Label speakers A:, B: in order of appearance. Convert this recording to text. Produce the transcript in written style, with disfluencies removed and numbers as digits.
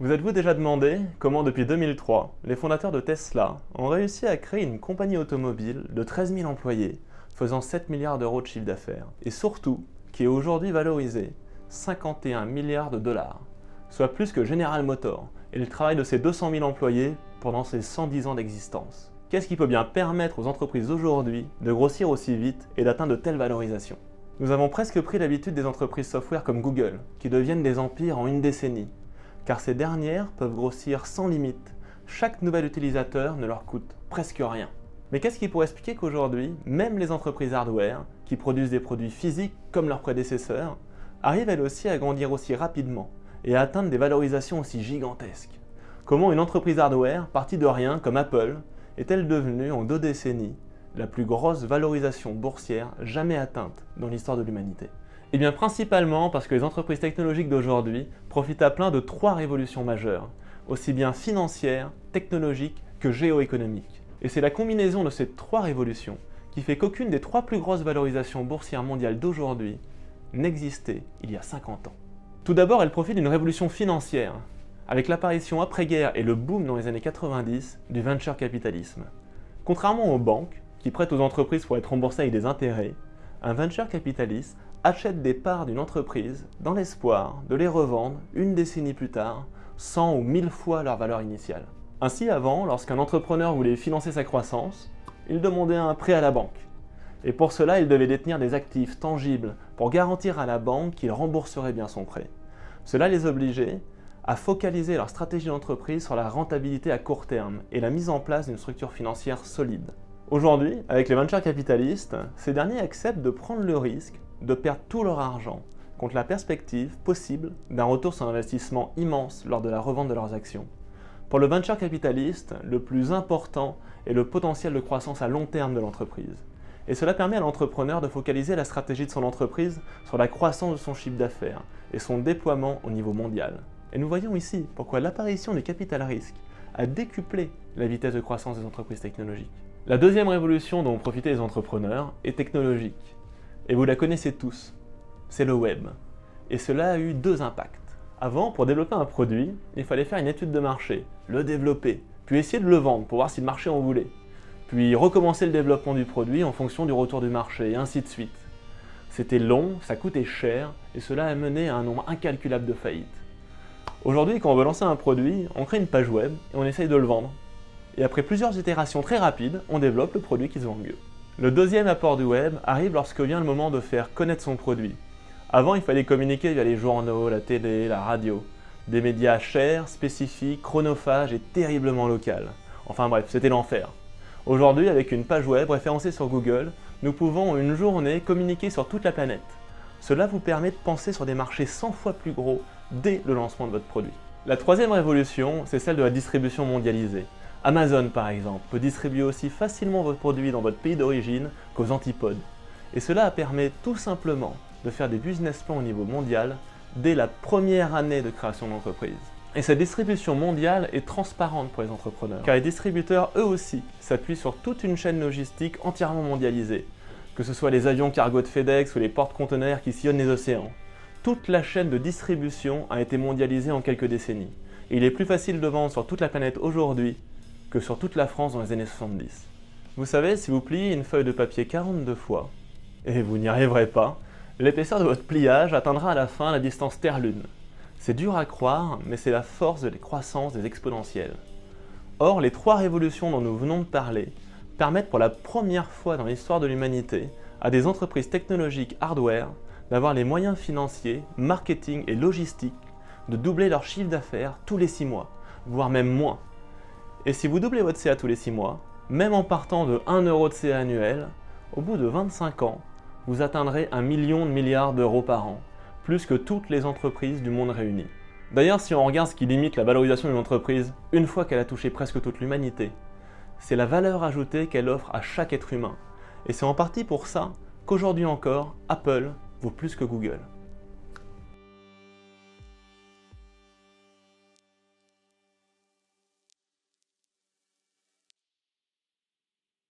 A: Vous êtes-vous déjà demandé comment depuis 2003, les fondateurs de Tesla ont réussi à créer une compagnie automobile de 13 000 employés, faisant 7 milliards d'euros de chiffre d'affaires, et surtout qui est aujourd'hui valorisée 51 milliards de dollars, soit plus que General Motors et le travail de ses 200 000 employés pendant ses 110 ans d'existence. Qu'est-ce qui peut bien permettre aux entreprises d'aujourd'hui de grossir aussi vite et d'atteindre de telles valorisations? Nous avons presque pris l'habitude des entreprises software comme Google, qui deviennent des empires en une décennie, car ces dernières peuvent grossir sans limite. Chaque nouvel utilisateur ne leur coûte presque rien. Mais qu'est-ce qui pourrait expliquer qu'aujourd'hui, même les entreprises hardware, qui produisent des produits physiques comme leurs prédécesseurs, arrivent elles aussi à grandir aussi rapidement et à atteindre des valorisations aussi gigantesques? Comment une entreprise hardware, partie de rien comme Apple, est-elle devenue en 2 décennies la plus grosse valorisation boursière jamais atteinte dans l'histoire de l'humanité? Eh bien principalement parce que les entreprises technologiques d'aujourd'hui profitent à plein de 3 révolutions majeures, aussi bien financières, technologiques que géoéconomiques. Et c'est la combinaison de ces 3 révolutions qui fait qu'aucune des 3 plus grosses valorisations boursières mondiales d'aujourd'hui n'existait il y a 50 ans. Tout d'abord, elles profitent d'une révolution financière, avec l'apparition après-guerre et le boom dans les années 90 du venture capitalisme. Contrairement aux banques, qui prêtent aux entreprises pour être remboursées avec des intérêts, un venture capitaliste achète des parts d'une entreprise dans l'espoir de les revendre une décennie plus tard, 100 ou 1000 fois leur valeur initiale. Ainsi, avant, lorsqu'un entrepreneur voulait financer sa croissance, il demandait un prêt à la banque. Et pour cela, il devait détenir des actifs tangibles pour garantir à la banque qu'il rembourserait bien son prêt. Cela les obligeait à focaliser leur stratégie d'entreprise sur la rentabilité à court terme et la mise en place d'une structure financière solide. Aujourd'hui, avec les venture capitalistes, ces derniers acceptent de prendre le risque de perdre tout leur argent contre la perspective possible d'un retour sur investissement immense lors de la revente de leurs actions. Pour le venture capitaliste, le plus important est le potentiel de croissance à long terme de l'entreprise. Et cela permet à l'entrepreneur de focaliser la stratégie de son entreprise sur la croissance de son chiffre d'affaires et son déploiement au niveau mondial. Et nous voyons ici pourquoi l'apparition du capital risque a décuplé la vitesse de croissance des entreprises technologiques. La deuxième révolution dont ont profité les entrepreneurs est technologique. Et vous la connaissez tous, c'est le web. Et cela a eu 2 impacts. Avant, pour développer un produit, il fallait faire une étude de marché, le développer, puis essayer de le vendre pour voir si le marché en voulait. Puis recommencer le développement du produit en fonction du retour du marché, et ainsi de suite. C'était long, ça coûtait cher, et cela a mené à un nombre incalculable de faillites. Aujourd'hui, quand on veut lancer un produit, on crée une page web et on essaye de le vendre. Et après plusieurs itérations très rapides, on développe le produit qui se vend mieux. Le deuxième apport du web arrive lorsque vient le moment de faire connaître son produit. Avant, il fallait communiquer via les journaux, la télé, la radio. Des médias chers, spécifiques, chronophages et terriblement locaux. Enfin bref, c'était l'enfer. Aujourd'hui, avec une page web référencée sur Google, nous pouvons en une journée communiquer sur toute la planète. Cela vous permet de penser sur des marchés 100 fois plus gros dès le lancement de votre produit. La troisième révolution, c'est celle de la distribution mondialisée. Amazon, par exemple, peut distribuer aussi facilement votre produit dans votre pays d'origine qu'aux antipodes. Et cela permet tout simplement de faire des business plans au niveau mondial dès la première année de création d'entreprise. Et cette distribution mondiale est transparente pour les entrepreneurs, car les distributeurs, eux aussi, s'appuient sur toute une chaîne logistique entièrement mondialisée, que ce soit les avions cargo de FedEx ou les porte-conteneurs qui sillonnent les océans. Toute la chaîne de distribution a été mondialisée en quelques décennies. Et il est plus facile de vendre sur toute la planète aujourd'hui que sur toute la France dans les années 70. Vous savez, si vous pliez une feuille de papier 42 fois, et vous n'y arriverez pas, l'épaisseur de votre pliage atteindra à la fin la distance Terre-Lune. C'est dur à croire, mais c'est la force de la croissance des exponentielles. Or, les 3 révolutions dont nous venons de parler permettent pour la première fois dans l'histoire de l'humanité à des entreprises technologiques hardware d'avoir les moyens financiers, marketing et logistiques de doubler leur chiffre d'affaires tous les 6 mois, voire même moins. Et si vous doublez votre CA tous les 6 mois, même en partant de 1 euro de CA annuel, au bout de 25 ans, vous atteindrez 1 million de milliards d'euros par an, plus que toutes les entreprises du monde réunies. D'ailleurs, si on regarde ce qui limite la valorisation d'une entreprise une fois qu'elle a touché presque toute l'humanité, c'est la valeur ajoutée qu'elle offre à chaque être humain. Et c'est en partie pour ça qu'aujourd'hui encore, Apple vaut plus que Google.